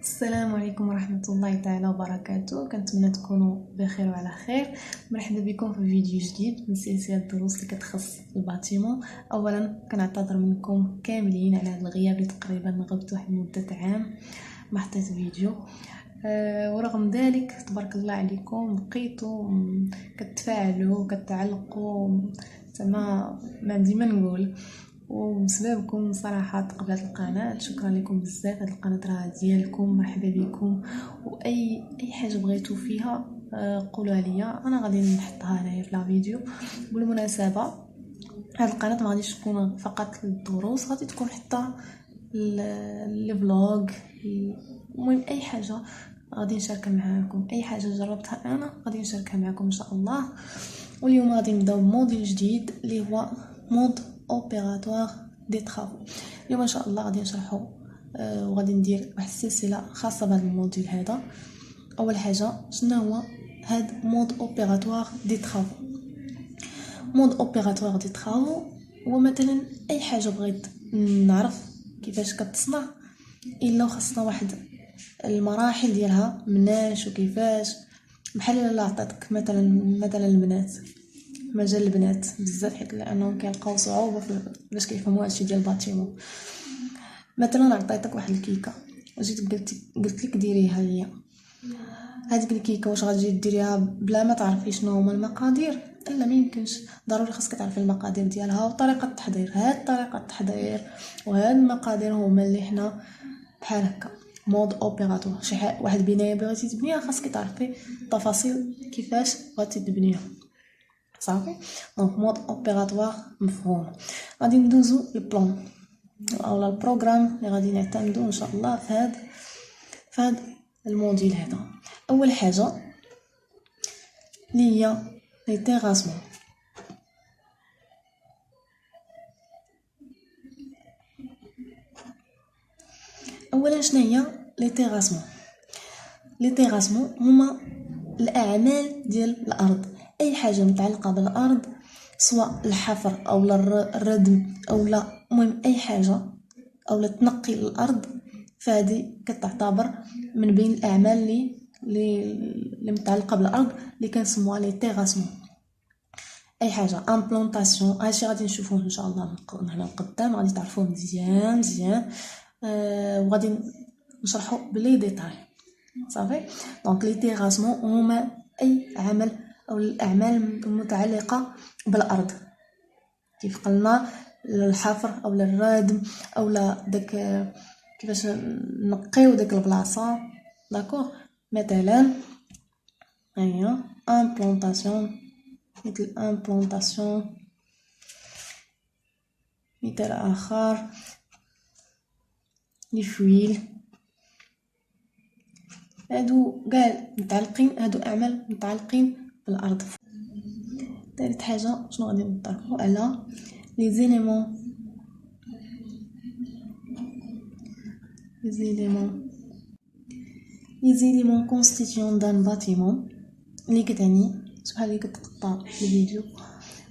السلام عليكم ورحمة الله تعالى وبركاته. كنتمنى تكونوا بخير وعلى خير. مرحبا بكم في فيديو جديد من سلسلة دروس اللي كتخص الباتيمون. اولا كنعتذر منكم كاملين على هذا الغياب اللي تقريبا غبت واحد مدة عام ما حطيت فيديو. ورغم ذلك تبارك الله عليكم بقيتوا كتفاعلوا وكتعلقوا زعما ما ديما نقول، وبسببكم صراحه تقبلت القناه. شكرا لكم بزاف. هاد القناه راه ديالكم، مرحبا بكم. واي حاجه بغيتو فيها قولوا لي، انا غادي نحطها هنايا في لا فيديو. بالمناسبه هاد القناه ما غاديش تكون فقط للدروس، غادي تكون حتى لي فلوغ، المهم اي حاجه غادي نشاركها معاكم. اي حاجه جربتها انا غادي نشاركها معاكم ان شاء الله. واليوم غادي نبداو بموديل جديد اللي هو مود اوبيراتوار دي طرافو. اليوم ان شاء الله غادي نشرحوا وغادي ندير واحد السلسله خاصه بهذا الموديل هذا. اول حاجه شنو هو هاد مود اوبيراتوار دي طرافو؟ مود اوبيراتوار دي طرافو هو مثلا اي حاجه بغيت نعرف كيفاش كتصنع، الا خاصنا واحد المراحل ديالها مناش وكيفاش. بحال الا عطاتك مثلا البنات، مجال البنات بزاف حيت لانهم كيلقاو صعوبه باش كيفهموا هادشي ديال الباتيمون. مثلا عطيتك واحد الكيكه وجيت قلت لك ديريها ليا. هذيك الكيكه واش غادي ديريها بلا ما تعرفي شنو هما المقادير؟ لا، ما يمكنش. ضروري خاصك تعرفي المقادير ديالها وطريقه التحضير. هاد طريقه التحضير وهاد المقادير هما اللي حنا بحال هكا مود اوبيراتوار. شي واحد بنايه بغيتي تبنيها خاصك تعرفي التفاصيل كيفاش غادي تبنيها صافي. دونك مود اوبيراتوار مفهوم. غادي ندوزو للبلان او البروغرام اللي غادي نعتمدو ان شاء الله في هاد الموديل هذا. اول حاجه اللي هي لي تيراسمون. اولا شنو هي لي تيراسمون؟ لي تيراسمون هما الاعمال ديال الارض. اي حاجه متعلقه بالارض، سواء الحفر او الردم او لا، المهم اي حاجه او تنقي الارض، فهذه كتعتبر من بين الاعمال اللي متعلقه بالارض اللي كنسموها لي تيراسمون. اي حاجه امبلانطاسيون، هادشي غادي نشوفوه ان شاء الله هنا قدام، غادي تعرفوه مزيان وغادي نشرحو بلي ديتاي صافي. دونك لي تيراسمون هما اي عمل او الاعمال المتعلقه بالارض، كيف قلنا الحفر او الردم او داك كيفاش نقيو داك البلاصه. داكوغ مثلا هي امبلانطاسيون، مثل امبلانطاسيون. مثال اخر لي فويل. هادو كاع متعلقين، هادو اعمال متعلقين بالارض. ثالث حاجه شنو غادي نطرحوا على les éléments constituants d'un bâtiment اللي كتعني شحال اللي كتقطع الفيديو.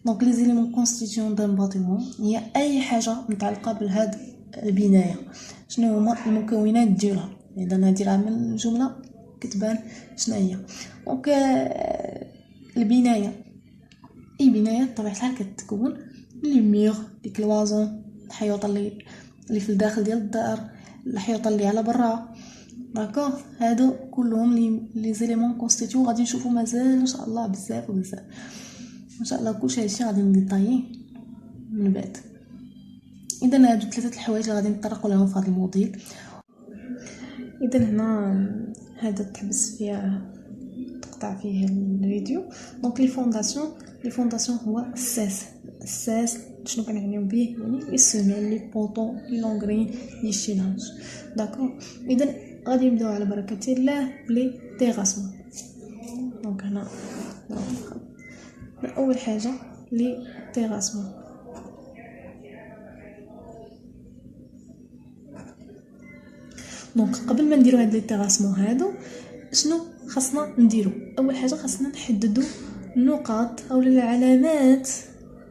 دونك les éléments constituants d'un bâtiment هي اي حاجه متعلقه بهاد البنايه. شنو هما المكونات ديالها؟ اذا نديرها من جمله كتبان شنو هي. دونك البنايه، اي بنايه بطبيعه الحال كتكون لي ميغ، ديك الوازون، الحيوط اللي في الداخل ديال الدار، الحيوط اللي على برا. داكوغ هادو كلهم لي زيليمون كونستيتيو. غادي نشوفوا مازال ان شاء الله بزاف ان شاء الله كلشي هادشي غادي نديطاييه من بعد. اذا هادو ثلاثه الحوايج اللي غادي نطرقوا لهم في هذا الموديل. اذا هنا هذا تحبس فيها تقطع فيه الفيديو. دونك لي فونداسيون هو الساس شنو كنعنيو به؟ يعني لي سيميل، لي بوطو، لي لونغرين، لي شيلاج. داكور. اذا غادي نبداو على بركه الله بلي تيراسمون. دونك هنا اول حاجه لي تيراسمون. دونك قبل ما نديرو هاد لي تيراسمون هادو شنو خاصنا نديرو؟ اول حاجه خاصنا نحددو النقاط او العلامات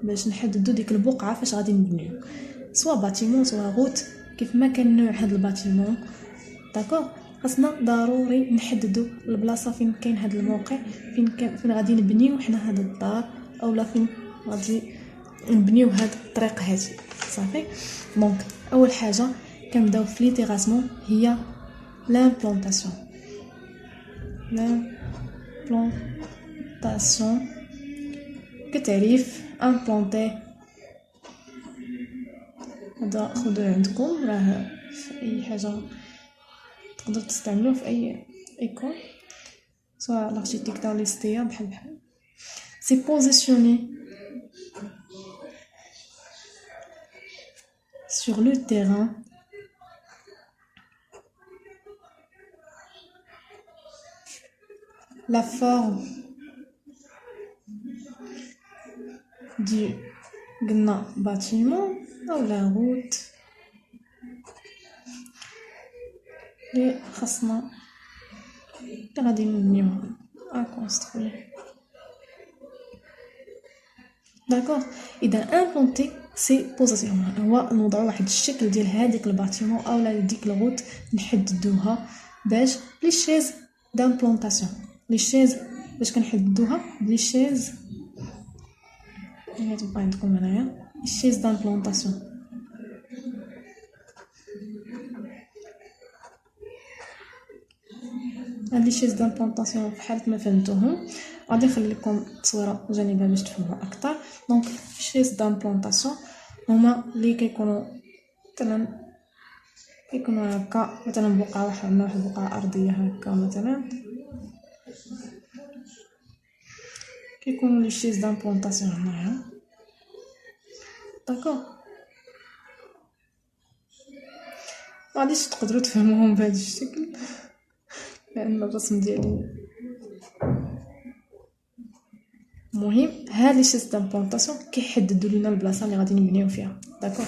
باش نحددو ديك البقعه فاش غادي نبنيو، سواء باتيمون سواء غوت، كيف ما كان نوع هاد الباتيمون. داكوغ. خاصنا ضروري نحددوا البلاصه فين كاين هذا الموقع، فين غادي نبنيو حنا هذا الدار، اولا فين غادي نبنيو هذا الطريق هذه. صافي. دونك اول حاجه كنبداو في لي تيراسمون هي لامبلونطاسيون. كتعريف امبلونتي هذا خذوه عندكم، راه في اي حاجه تقدر تستعملوه في اي ايكول سواء لاركتيكتور لي ستيا بحال سي بوزيسيوني sur le terrain la forme du bâtiment ou la route اللي خاصنا غادي نبنيوها à construire. داكوغ. اذا امبلونتي سي بوزيسيون هو نوضعوا واحد الشكل ديال هذيك الباتيمون اولا ديك الغوت نحددوها باش لي شيز دامبلونطاسيون. لي شيز باش كنحددوها لي شيز تبقى عندكم هنايا الشيز دامبلونطاسيون. هاد لي شيز دامبلونطاسيون في حاله ما فهمتوهم غادي نخلي لكم التصويره جانبيه باش تفهموا اكثر. دونك الشيز دامبلونطاسيون هما اللي كيكونوا مثلا هكا، مثلا بقعه واحد البقعه ارضيه هكا مثلا، كيكونوا لي شيز دامبلونطاسيون هنايا. داكوغ. غاديش تقدروا تفهموهم بهذا الشكل لان الرسم ديالي مهم. هاد لي شيز دامبلونطاسيون كيحددوا لنا البلاصه اللي غادي نبنيو فيها. داكوغ.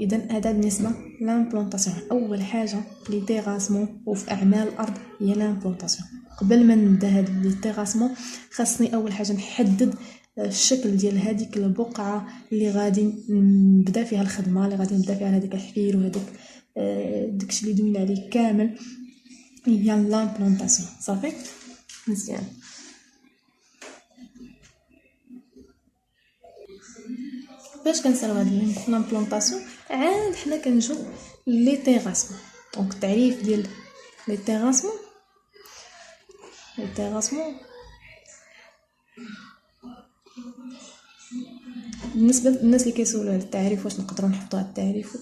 اذا هذا بالنسبه لامبلونطاسيون. اول حاجه لي تيراسمون وفي اعمال الارض هي لامبلونطاسيون. قبل ما نبدا هاد لي تيراسمون خاصني اول حاجه نحدد الشكل ديال هذيك البقعه اللي غادي نبدا فيها الخدمه، اللي غادي نبدا فيها هذيك الحفير وهذاك داكشي اللي دوينا عليه كامل هي لامبلونطاسيون. صافي مزيان. باش كنسالو هاد لامبلونطاسيون عاد حنا كنجو لي تيراسمون. دونك التعريف ديال لي تيراسمون بالنسبه للناس اللي كيسولوا على التعريف واش نقدروا نحطوا هاد التعريف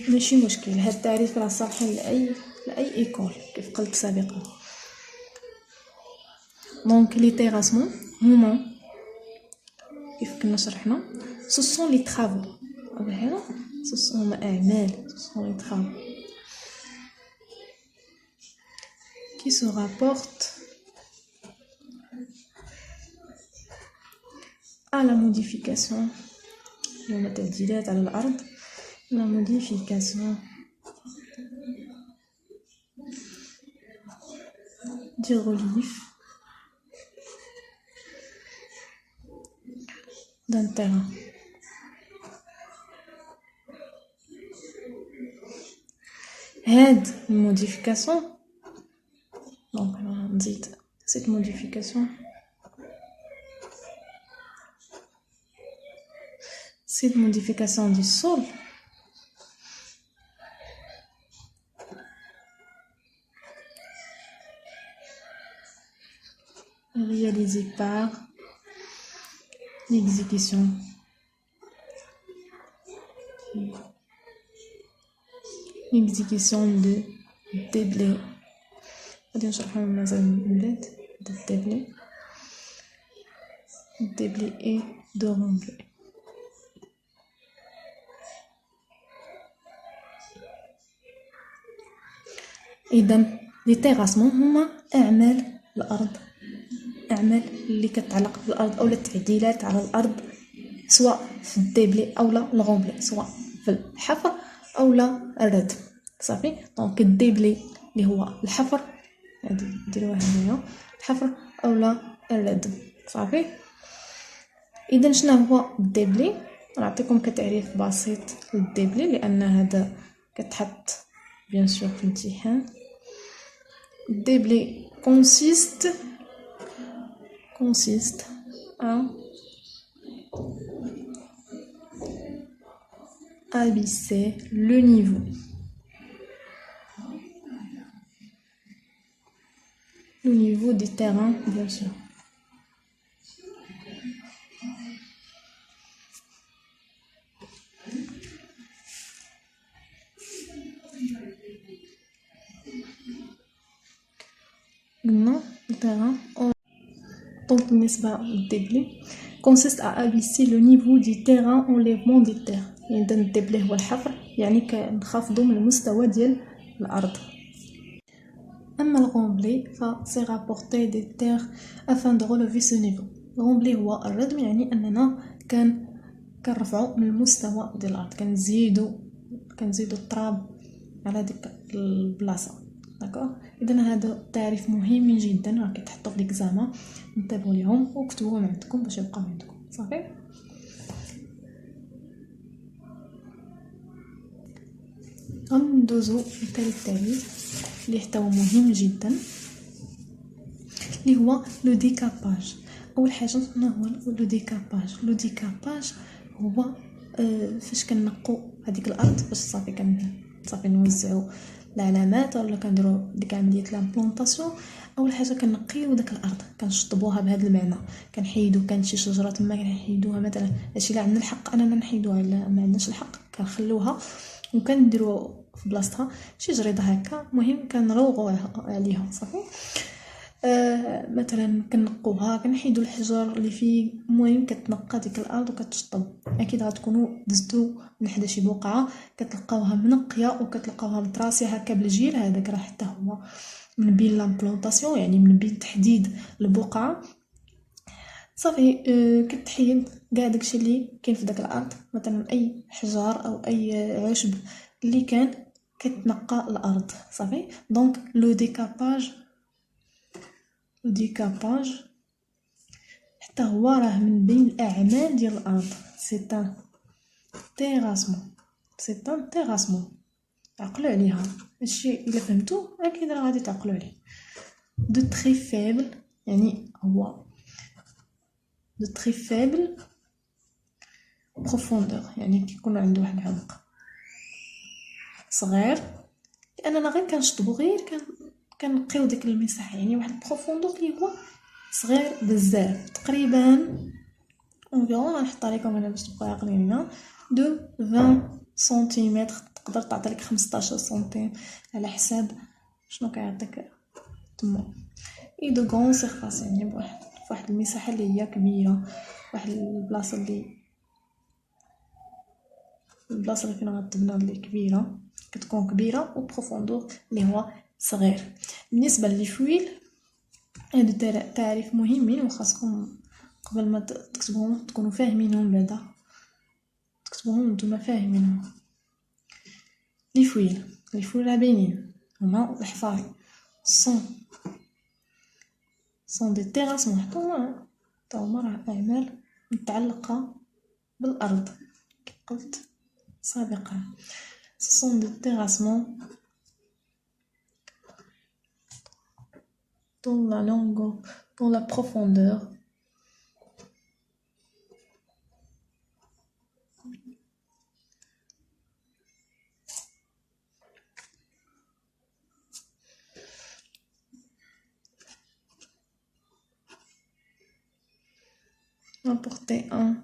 ماشي مشكل. هاد التعريف راه صالحين لاي ايكول كيف قلت سابقا. دونك لي تيراسمون هما كيف كنا شرحنا ce sont les travaux. ce sont les travaux qui se rapportent à la modification والتعديلات على الأرض، la modification du relief d'un terrain. هاد الموديفيكاسيون دونك نزيد cette modification du sol réalisée par l'exécution de déblais. غادي نشرحو مازال من بعد déblais et de remblai. اذا لي تيراسمون هما اعمال الارض، اعمال اللي كتعلق بالارض او التعديلات على الارض سواء في الديبلي اولا الغومبلي، سواء في الحفر اولا الردم. صافي. دونك الديبلي اللي هو الحفر غادي نديروها هنايا، الحفر اولا الردم. صافي. اذا شنو هو الديبلي؟ نعطيكم كتعريف بسيط للديبلي لان هذا كتحط بيان سور في الامتحان. Déblai consiste à abaisser le niveau. Le niveau du terrain, bien sûr. Non, le terrain. Donc, بالنسبة للدبلي consiste à abaisser le niveau du terrain en lèvement des terres. يعني الدبلي هو الحفر، يعني كنخفضوا من المستوى ديال الأرض. أما الغومبلي فسي rapporter des terres afin de relever ce niveau. الغومبلي هو الردم، يعني أننا كنرفعوا من المستوى ديال الأرض، كنزيدوا التراب على ديك البلاصة. داكوغ. اذا هذا تعريف مهم جدا راه كتحطوا في ليكزامان، انتبهوا ليهم وكتبوهم عندكم باش يبقاو عندكم. صافي. غندوزو لثالث تعريف اللي حتى هو مهم جدا، اللي هو لو ديكاباج. اول حاجه شنو هو لو ديكاباج؟ لو ديكاباج هو فاش كنقوا هذيك الارض باش صافي نوزعوا العلامات ولا كنديروا ديك عمليه لامبلونطاسيون. اول حاجه كنقيو داك الارض، كنشطبوها بهذا المعنى، كنحيدوا كانت شي شجره تما كنحيدوها، مثلا هادشي اللي عندنا الحق اننا نحيدوها، الا ما عندناش الحق كنخلوها وكنديروا في بلاصتها شي جريده هكا. مهم كنروغوا عليها. صافي. مثلا كنقوها، كنحيدوا الحجر اللي فيه. المهم كتنقى ديك الارض وكتشطب. اكيد غتكونوا دزتوا من حدا شي بقعه كتلقاوها منقيه وكتلقاوها متراسيه هكا بالجيل، هذاك راه حتى هو من بين لامبلونطاسيون، يعني من بين تحديد البقعه. صافي. كتحيد كاع داكشي اللي كاين في داك الارض، مثلا اي حجار او اي عشب اللي كان كتنقى الارض. صافي. دونك لو ديكاباج حتى هو راه من بين الاعمال ديال الارض. سي ان تيراسمون. عقلوا عليها، هادشي الا فهمتو اكيد راه غادي تعقلوا عليه. دو تري فيبل، يعني هو دو تري فيبل بروفوندور، يعني كيكون عنده واحد العمق صغير، لاننا غير كنشطبو، غير كنقيو ديك المساحه، يعني واحد البروفوندور اللي هو صغير بزاف، تقريبا انفيرون غنحطها لكم انا باش تبقاو عاقلين، دو 20 سنتيمتر. تقدر تعطي لك 15 سنتيم على حساب شنو كيعطيك تما. اي دو غون سيرفاس، يعني بواحد المساحه اللي هي كبيره، واحد البلاصه اللي فين غتبنى اللي كبيره، كتكون كبيره، وبروفوندور اللي هو صغير. بالنسبه للفويل هادو تعريف مهمين وخاصكم قبل ما تكتبوهم تكونوا فاهمينهم، بعدا تكتبوهم نتوما فاهمينهم. لي فويل راه باينين، هما الحفاري. سون دي تيراسمون، حتى هما راه اعمال متعلقه بالارض كي قلت سابقا. سون دي تيراسمون dans la longueur, dans la profondeur rapporté 1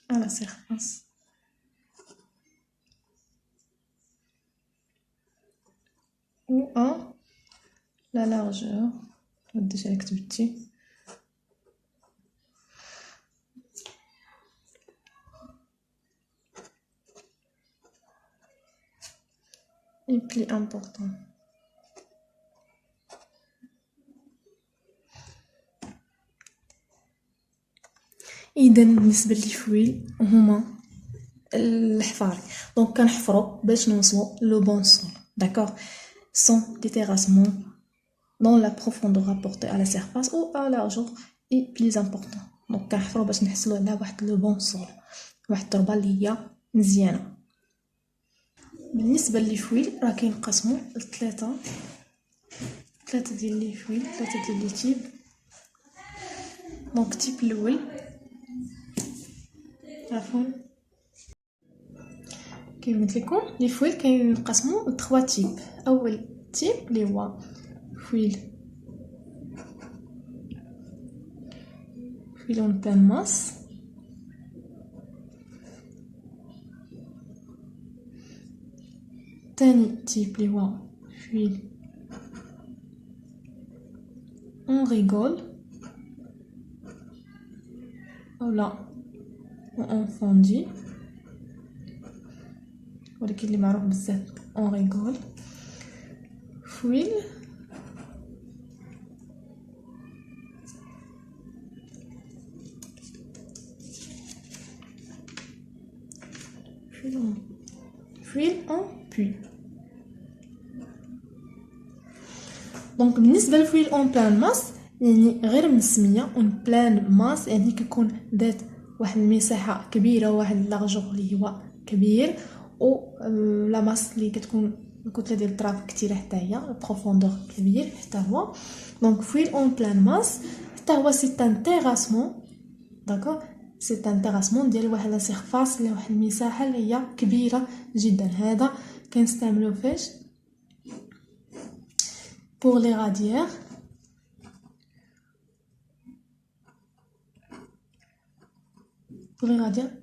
à la surface ou à la largeur. déjà كتبتي et plus important. اذا بالنسبه للفويل هما الحفاري، دونك كنحفروا باش نوصلوا لو بون سول. داكوغ. سون دي تيراسمون dans la profondeur rapportée à la surface ou à la largeur est plus important. دونك كنحفروا باش نحصلوا على واحد لو بون سول، واحد التربه اللي هي مزيانه. بالنسبه للفويل راه كينقسموا لثلاثه 3 ديال لي فويل، 3 ديال لي تيب. دونك التيب الاول عفوا كيما قلت لكم لي فويل كينقسموا ل 3 تيب. اول تيب اللي هو فويل اون بلان ماس. تاني تيب اللي هو فويل اون ريغول اولا اون فوندي، ولكن اللي معروف بزاف اون ريغول. فويل اون بوي. دونك بالنسبه للفويل اون بلان ماس يعني غير من السميه اون بلان ماس يعني كيكون ذات واحد المساحه كبيره، واحد لارجور اللي هو كبير، و لا ماس اللي كتكون الكتله ديال التراب كثيره حتى هي، البروفوندور كبير حتى هو. دونك فويل اون بلان ماس حتى هو سي ان تيراسمون، داكوغ، سي ان تيراسمون ديال واحد لا سيرفاس اللي واحد المساحه اللي هي كبيره جدا. هذا كنستعملوه فاش pour les radières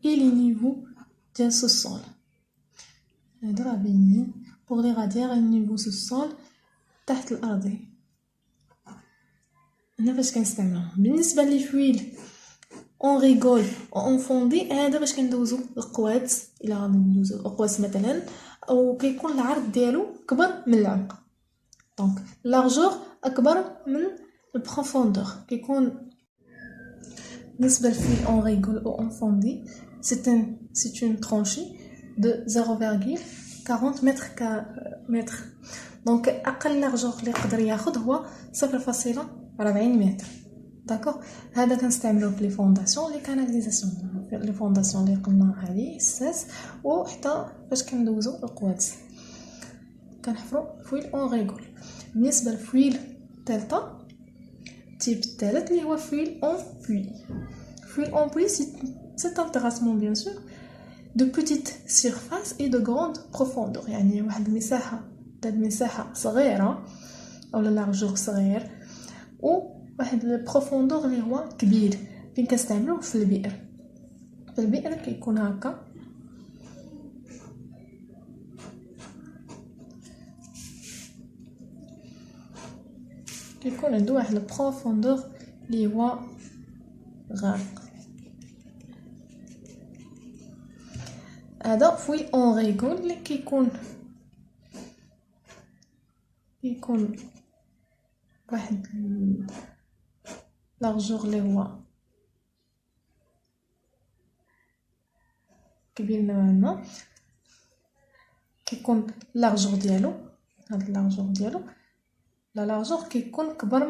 et les niveaux ديال السول. هذا راه باينين pour les radières et les niveaux sous-sol تحت الارض. هنا فاش كنستعملوهم. بالنسبه لي فويل اون ريغول اون فوندي هذا باش كندوزو القوات، الا غادي ندوزو القوات مثلا، او كيكون العرض ديالو كبر من العمق. دونك لارجور اكبر من البروفوندور كيكون. بالنسبه للفويل اون ريغول او اون فوندي c'est une tranchée de 0,40 متر. دونك اقل لارجور اللي يقدر ياخذ هو 0.40 متر. داكوغ، هذا كنستعملوه في لي فونداسيون لي كاناليزاسيون، لي فونداسيون اللي قلنا عليه الساس، وحتى فاش كندوزو القوات كنحفروا فويل اون ريغول. بالنسبه للفويل الثالثه التيب الثالث اللي هو فويل اون بوي. فويل اون بوي c'est un terrassement bien sûr de petite surface et de grande profondeur، يعني واحد المساحه صغيره او لارجور صغير وواحد البروفوندور اللي هو كبير. فين كنستعملوه في البئر. في البئر كيكون هكا، كيكون عنده واحد البروفوندور اللي هو غامق. هذا فويل اون ريغول اللي كيكون واحد لارجور اللي هو كبير نوعا ما. كيكون لارجور ديالو، هاد اللارجور ديالو لا لارجور كيكون كبر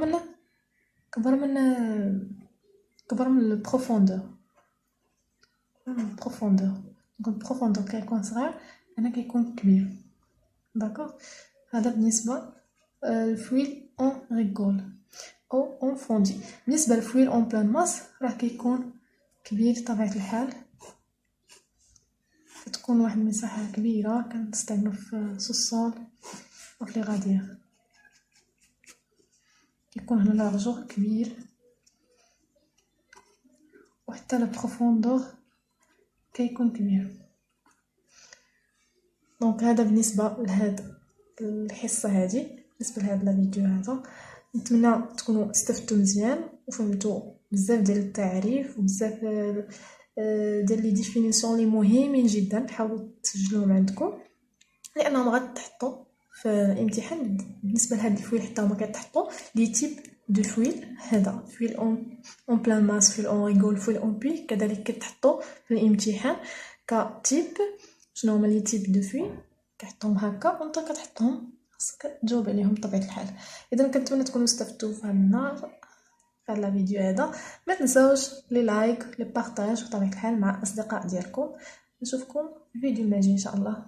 من البروفوندور. دونك البروفوندور كيكون صغير، هنا كيكون كبير. داكوغ، هذا بالنسبه الفويل اون ريغول او اون فوندي. بالنسبه للفويل اون بلان ماس راه كيكون كبير بطبيعه الحال، كتكون واحد المساحه كبيره كنستعملو في السول وفي لي غادير. كيكون هنا لارجور كبير وحتى البروفوندور كيكون كبير. دونك هذا بالنسبه لهاد الحصه هذه، بالنسبه لهذا الفيديو هذا. نتمنى تكونوا استفدتوا مزيان وفهمتوا بزاف ديال التعريف وبزاف ديال لي ديفينيسيون لي مهمين جدا. حاولوا تسجلوهم عندكم لانهم غتحطوا في الامتحان. بالنسبه لهاد الفويل حتى هما كيتحطوا لي تيب دو فويل. هذا فويل اون بلان ماس، فويل اون ريغول، فويل اون بوي كذلك كيتحطوا في الامتحان كتيب. شنو هما لي تيب دو فويل كتحطهم هكا وانت كتحطهم، خاصك تجاوب عليهم بطبيعه الحال. اذا كنتمنى تكونوا استفدتوا في هذا الفيديو هذا. ما تنساوش لي لايك لي بارطاج بطبيعه الحال مع الاصدقاء ديالكم. نشوفكم في فيديو ماجي ان شاء الله.